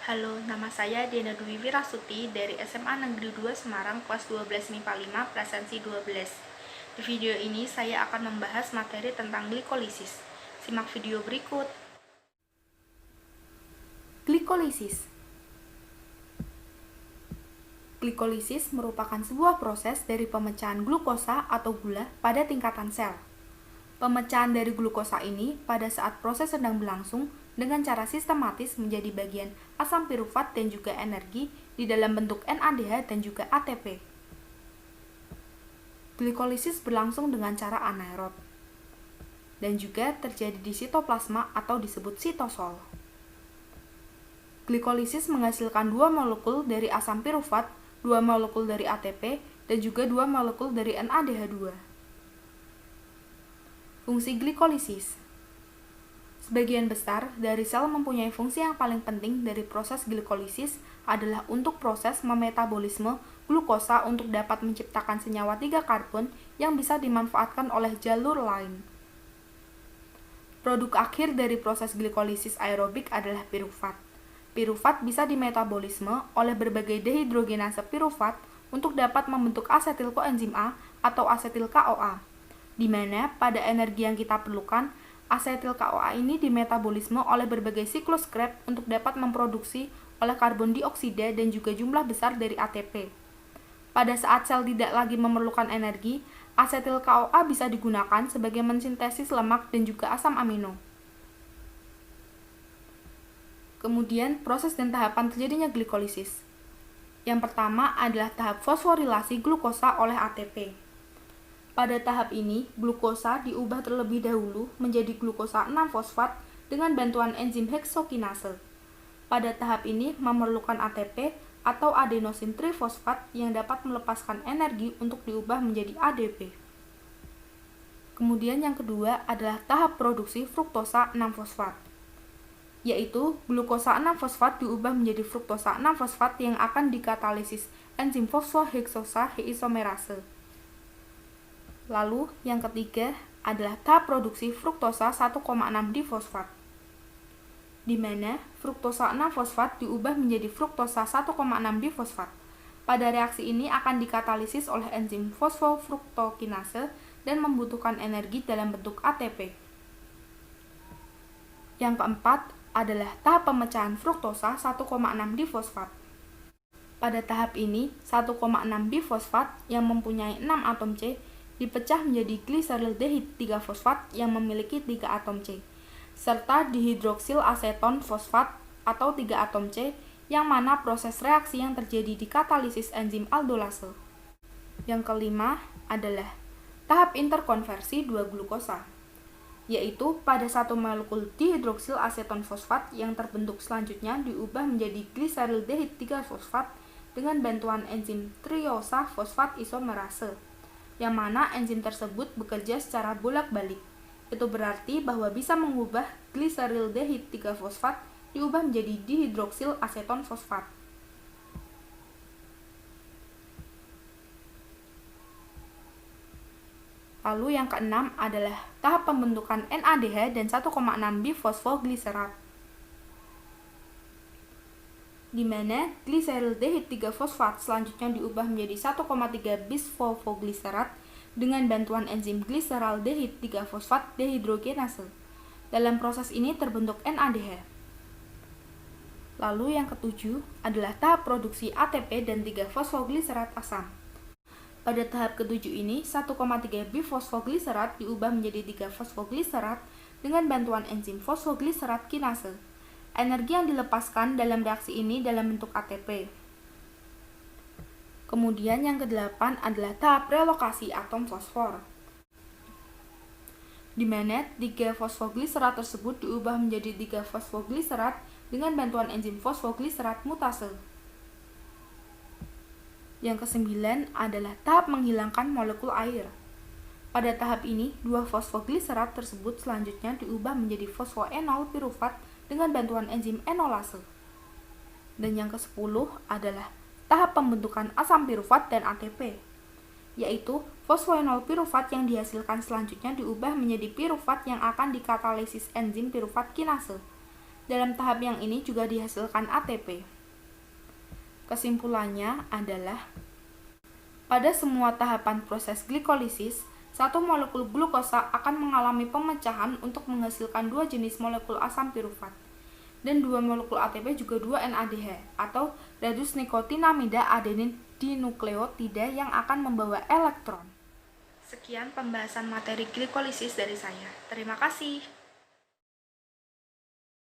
Halo, nama saya Diana Dwi Wirasuti dari SMA Negeri 2 Semarang, kelas 12 MIPA 5, presensi 12. Di video ini saya akan membahas materi tentang glikolisis. Simak video berikut. Glikolisis. Glikolisis merupakan sebuah proses dari pemecahan glukosa atau gula pada tingkatan sel. Pemecahan dari glukosa ini pada saat proses sedang berlangsung dengan cara sistematis menjadi bagian asam pirufat dan juga energi di dalam bentuk NADH dan juga ATP. Glikolisis berlangsung dengan cara anaerob dan juga terjadi di sitoplasma atau disebut sitosol. Glikolisis menghasilkan 2 molekul dari asam pirufat, 2 molekul dari ATP, dan juga 2 molekul dari NADH2. Fungsi glikolisis. Sebagian besar dari sel mempunyai fungsi yang paling penting dari proses glikolisis adalah untuk proses memetabolisme glukosa untuk dapat menciptakan senyawa 3 karbon yang bisa dimanfaatkan oleh jalur lain. Produk akhir dari proses glikolisis aerobik adalah pirufat. Pirufat bisa dimetabolisme oleh berbagai dehidrogenase pirufat untuk dapat membentuk asetil koenzim A atau asetil CoA, di mana pada energi yang kita perlukan, asetil CoA ini dimetabolisme oleh berbagai siklus Krebs untuk dapat memproduksi oleh karbon dioksida dan juga jumlah besar dari ATP. Pada saat sel tidak lagi memerlukan energi, asetil CoA bisa digunakan sebagai mensintesis lemak dan juga asam amino. Kemudian, proses dan tahapan terjadinya glikolisis. Yang pertama adalah tahap fosforilasi glukosa oleh ATP. Pada tahap ini, glukosa diubah terlebih dahulu menjadi glukosa 6-fosfat dengan bantuan enzim heksokinase. Pada tahap ini memerlukan ATP atau adenosin trifosfat yang dapat melepaskan energi untuk diubah menjadi ADP. Kemudian yang kedua adalah tahap produksi fruktosa 6-fosfat, yaitu glukosa 6-fosfat diubah menjadi fruktosa 6-fosfat yang akan dikatalisis enzim fosfoheksosa isomerase. Lalu, yang ketiga adalah tahap produksi fruktosa 1,6-difosfat, di mana fruktosa 6-fosfat diubah menjadi fruktosa 1,6-difosfat. Pada reaksi ini akan dikatalisis oleh enzim fosfofruktokinase dan membutuhkan energi dalam bentuk ATP. Yang keempat adalah tahap pemecahan fruktosa 1,6-difosfat. Pada tahap ini, 1,6-bifosfat yang mempunyai 6 atom C dipecah menjadi gliserildehid 3-fosfat yang memiliki 3 atom C, serta dihidroksil aseton fosfat atau 3 atom C yang mana proses reaksi yang terjadi di katalisis enzim aldolase. Yang kelima adalah tahap interkonversi 2 glukosa, yaitu pada satu molekul dihidroksil aseton fosfat yang terbentuk selanjutnya diubah menjadi gliserildehid 3-fosfat dengan bantuan enzim triosa fosfat isomerase, yang mana enzim tersebut bekerja secara bolak-balik. Itu berarti bahwa bisa mengubah gliserildehid 3-fosfat diubah menjadi dihidroksil aseton fosfat. Lalu yang keenam adalah tahap pembentukan NADH dan 1,6-bifosfogliserat, di mana gliserildehid 3-fosfat selanjutnya diubah menjadi 1,3-bisfosfogliserat dengan bantuan enzim gliseraldehid 3-fosfat dehidrogenase. Dalam proses ini terbentuk NADH. Lalu yang ketujuh adalah tahap produksi ATP dan 3-fosfogliserat asam. Pada tahap ketujuh ini, 1,3-bifosfogliserat diubah menjadi 3-fosfogliserat dengan bantuan enzim fosfogliserat kinase. Energi yang dilepaskan dalam reaksi ini dalam bentuk ATP. Kemudian yang kedelapan adalah tahap relokasi atom fosfor, di mana 3-fosfogliserat tersebut diubah menjadi 3-fosfogliserat dengan bantuan enzim fosfogliserat mutase. Yang kesembilan adalah tahap menghilangkan molekul air. Pada tahap ini, 2 fosfogliserat tersebut selanjutnya diubah menjadi fosfoenol pirufat dengan bantuan enzim enolase. Dan yang ke-10 adalah tahap pembentukan asam pirufat dan ATP, yaitu fosfoenol pirufat yang dihasilkan selanjutnya diubah menjadi pirufat yang akan dikatalisis enzim pirufat kinase. Dalam tahap yang ini juga dihasilkan ATP. Kesimpulannya adalah, pada semua tahapan proses glikolisis, satu molekul glukosa akan mengalami pemecahan untuk menghasilkan dua jenis molekul asam pirufat. Dan dua molekul ATP juga 2 NADH atau redus nikotinamida adenin dinukleotida yang akan membawa elektron. Sekian pembahasan materi glikolisis dari saya. Terima kasih.